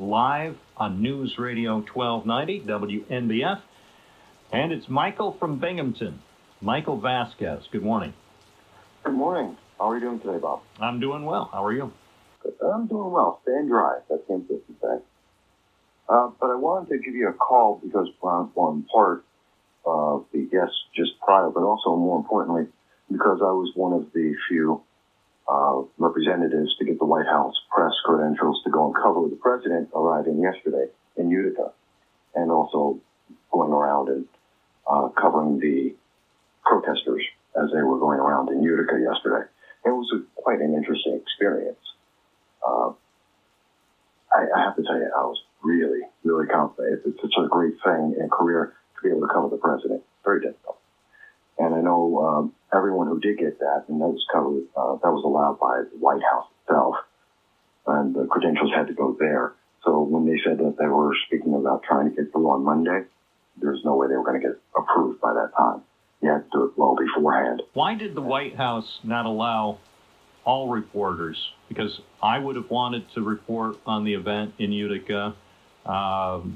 live on News Radio 1290 WNBF. And it's Michael from Binghamton. Michael Vasquez, good morning. Good morning. How are you doing today, Bob? I'm doing well. How are you? Good. I'm doing well. Staying dry. That's the important thing. But I wanted to give you a call because one part of the guests just prior, but also more importantly, because I was one of the few representatives to get the White House press credentials to go and cover the president arriving yesterday in Utica, and also going around and covering the protesters as they were going around in Utica yesterday. It was quite an interesting experience. I have to tell you, I was really, really confident. It's such a great thing in a career to be able to cover the president. Very difficult. And I know everyone who did get that, and that was covered, that was allowed by the White House itself, and the credentials had to go there. So when they said that they were speaking about trying to get through on Monday, there's no way they were going to get approved by that time. You had to do it well beforehand. Why did the White House not allow all reporters? Because I would have wanted to report on the event in Utica. Channel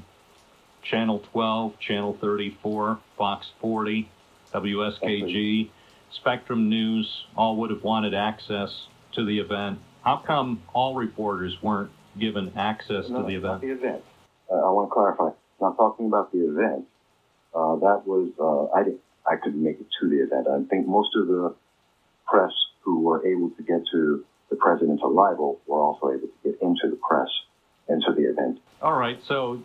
12, Channel 34, Fox 40, WSKG, Spectrum News, all would have wanted access to the event. How come all reporters weren't given access to the event? Not the event. I want to clarify. Not talking about the event. That was, I couldn't make it to the event. I think most of the press who were able to get to the president's arrival were also able to get into the press, into the event. All right. So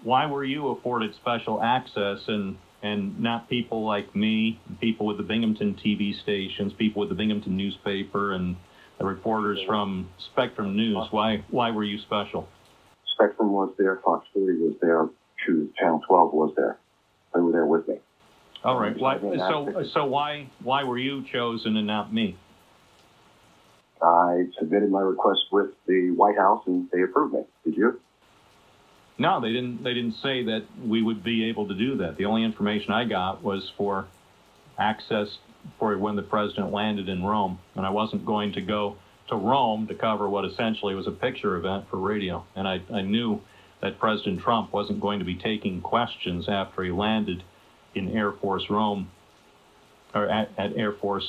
why were you afforded special access and not people like me, people with the Binghamton TV stations, people with the Binghamton newspaper, and the reporters from Spectrum News? Why were you special? Spectrum was there, Fox 40 was there, Channel 12 was there. They were there with me. All right. So why were you chosen and not me? I submitted my request with the White House and they approved me. Did you? No, they didn't. They didn't say that we would be able to do that. The only information I got was for access for when the president landed in Rome, and I wasn't going to go to Rome to cover what essentially was a picture event for radio. And I knew that President Trump wasn't going to be taking questions after he landed in Air Force Rome, or at Air Force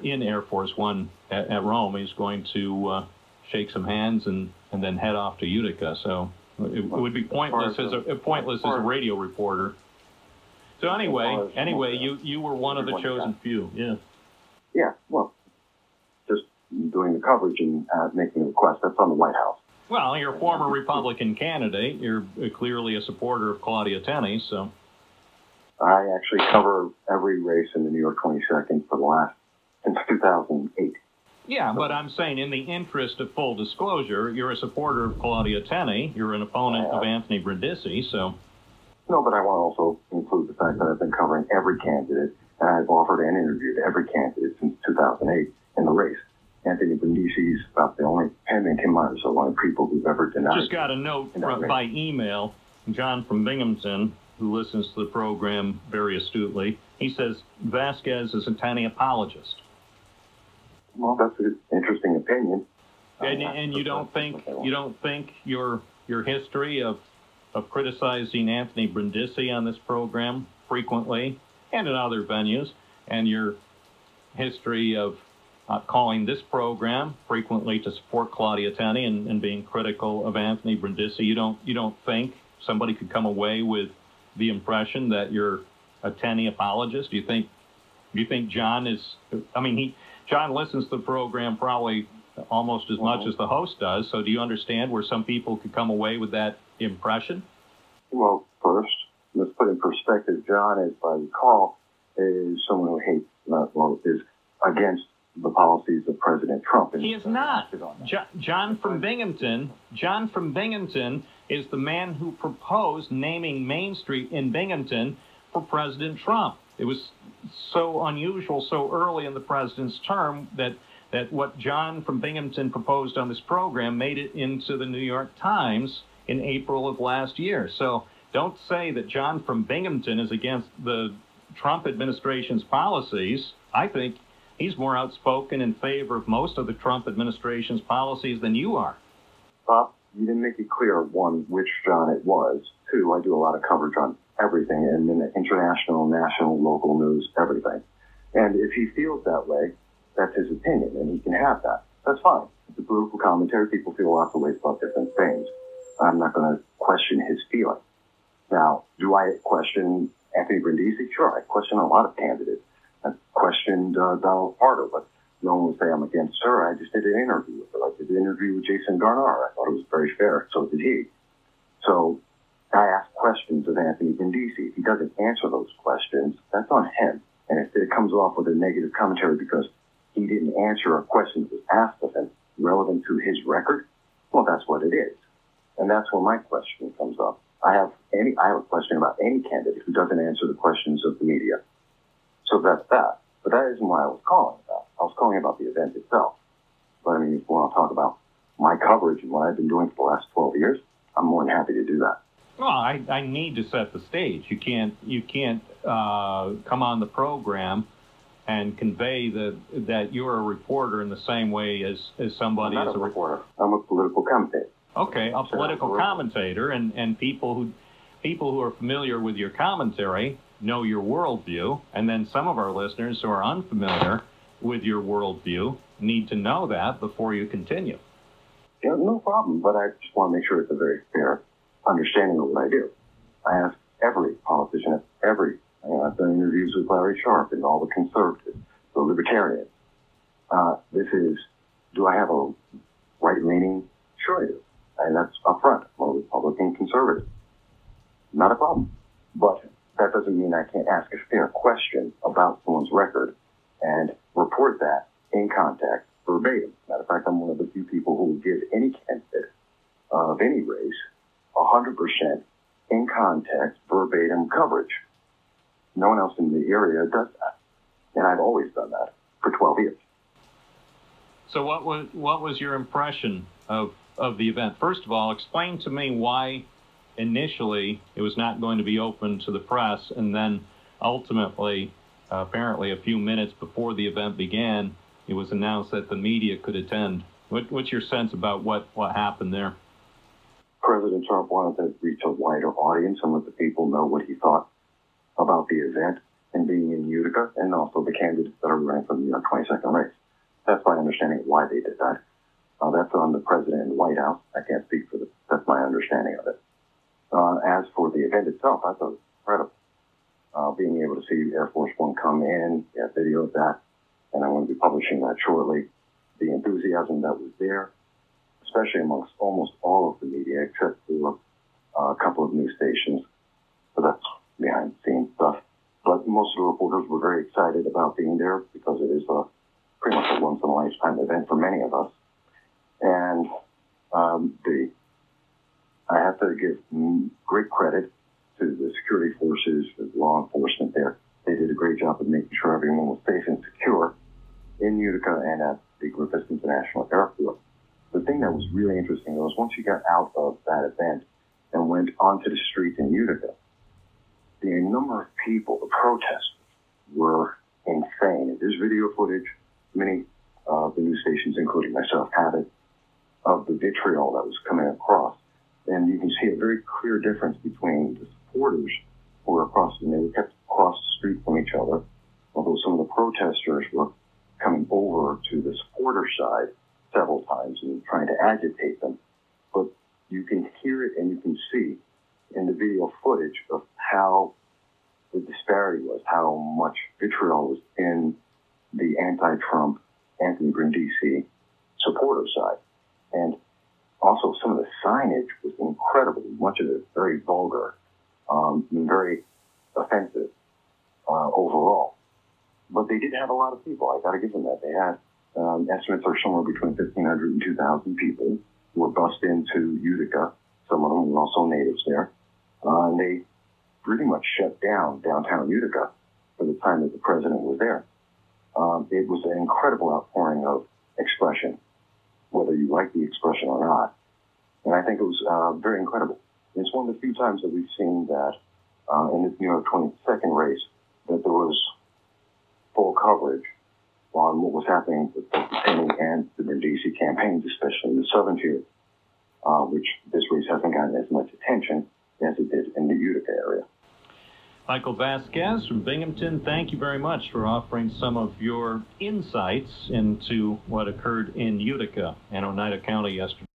in Air Force One at Rome. He's going to shake some hands and then head off to Utica. So it would be pointless as a radio reporter. So anyway, you were one of the chosen few. Yeah. Yeah. Well, just doing the coverage and making a request. That's on the White House. Well, you're a former Republican candidate. You're clearly a supporter of Claudia Tenney, so. I actually cover every race in the New York 22nd since 2008. Yeah, but I'm saying in the interest of full disclosure, you're a supporter of Claudia Tenney. You're an opponent of Anthony Brindisi, so. No, but I want to also include the fact that I've been covering every candidate, and I've offered and interviewed every candidate since 2008 in the race. Anthony Brindisi is about the only, him and Kim Myers are the only people who've ever denied. Just got a note by email, John from Binghamton, who listens to the program very astutely. He says Vasquez is a Tenney apologist. Well, that's an interesting opinion. And you don't think your history of criticizing Anthony Brindisi on this program frequently and in other venues, and your history of calling this program frequently to support Claudia Tenney and being critical of Anthony Brindisi, you don't think somebody could come away with the impression that you're a Tenney apologist? Do you think John is? I mean, John listens to the program probably almost as much as the host does. So do you understand where some people could come away with that impression? Well, first, let's put in perspective. John, as I recall, is someone who hates or is against the policies of President Trump. He is not. John from Binghamton. John from Binghamton is the man who proposed naming Main Street in Binghamton for President Trump. It was so unusual so early in the president's term that what John from Binghamton proposed on this program made it into the New York Times in April of last year. So don't say that John from Binghamton is against the Trump administration's policies. I think he's more outspoken in favor of most of the Trump administration's policies than you are. Bob, you didn't make it clear, one, which John it was. Two, I do a lot of coverage on everything, and in international, national, local news, everything. And if he feels that way, that's his opinion, and he can have that. That's fine. It's a political commentary. People feel lots of ways about different things. I'm not going to question his feeling. Now, do I question Anthony Brindisi? Sure, I question a lot of candidates. I questioned Donald Carter, but no one would say I'm against her. I just did an interview with her. I did an interview with Jason Garnar. I thought it was very fair. So did he. So I asked questions of Anthony Brindisi. If he doesn't answer those questions, that's on him. And if it comes off with a negative commentary because he didn't answer a question that was asked of him relevant to his record, well, that's what it is. And that's where my question comes up. I have a question about any candidate who doesn't answer the questions of the media. So that's that. But that isn't what I was calling about. I was calling about the event itself. But I mean, if you want to talk about my coverage and what I've been doing for the last 12 years, I'm more than happy to do that. Well, I need to set the stage. You can't come on the program and convey that you're a reporter in the same way as somebody I'm not is a reporter. I'm a political commentator. Okay, a political commentator, and people who are familiar with your commentary know your worldview, and then some of our listeners who are unfamiliar with your worldview need to know that before you continue. Yeah, no problem, but I just want to make sure it's a very fair understanding of what I do. I ask every politician, I've done interviews with Larry Sharp and all the conservatives, the libertarians. This is, do I have a right-leaning? Sure I do. And that's upfront. I'm a Republican conservative. Not a problem. But that doesn't mean I can't ask a fair question about someone's record and report that in context verbatim. Matter of fact, I'm one of the few people who will give any candidate of any race 100% in context verbatim coverage. No one else in the area does that. And I've always done that for 12 years. So what was your impression of the event? First of all, explain to me why initially it was not going to be open to the press, and then ultimately, apparently a few minutes before the event began, it was announced that the media could attend. What's your sense about what happened there? President Trump wanted to reach a wider audience and let the people know what he thought about the event and being in Utica, and also the candidates that are running for the New York 22nd race. That's my understanding of why they did that. That's on the president and the White House. I can't speak for that's my understanding of it. As for the event itself, I thought it was incredible. Being able to see Air Force One come in, video of that, and I'm going to be publishing that shortly. The enthusiasm that was there, especially amongst almost all of the media, except for a couple of news stations. So that's behind the scenes stuff. But most of the reporters were very excited about being there because it is pretty much a once-in-a-lifetime event for many of us. And I have to give great credit to the security forces, the law enforcement there. They did a great job of making sure everyone was safe and secure in Utica and at the Griffith International Airport. The thing that was really interesting was once you got out of that event and went onto the streets in Utica, the number of people, the protesters, were insane. There's video footage, many of the news stations, including myself, have it, of the vitriol that was coming across. And you can see a very clear difference between the supporters who were across, and they were kept across the street from each other, although some of the protesters were coming over to the supporter side several times and trying to agitate them. But you can hear it and you can see in the video footage of how the disparity was, how much vitriol was in the anti-Trump, Anthony Brindisi supporter side. And also some of the signage was incredible, much of it very vulgar, and very offensive overall. But they did have a lot of people. I got to give them that. They had estimates are somewhere between 1,500 and 2,000 people who were bussed into Utica. Some of them were also natives there. And they pretty much shut down downtown Utica for the time that the president was there. It was an incredible outpouring of expression, whether you like the expression or not. And I think it was very incredible. It's one of the few times that we've seen that in this New York 22nd race that there was full coverage on what was happening with both the Cheney and the Brindisi campaigns, especially in the southern tier. which this race hasn't gotten as much attention as it did in the Utica area. Michael Vasquez from Binghamton, thank you very much for offering some of your insights into what occurred in Utica and Oneida County yesterday.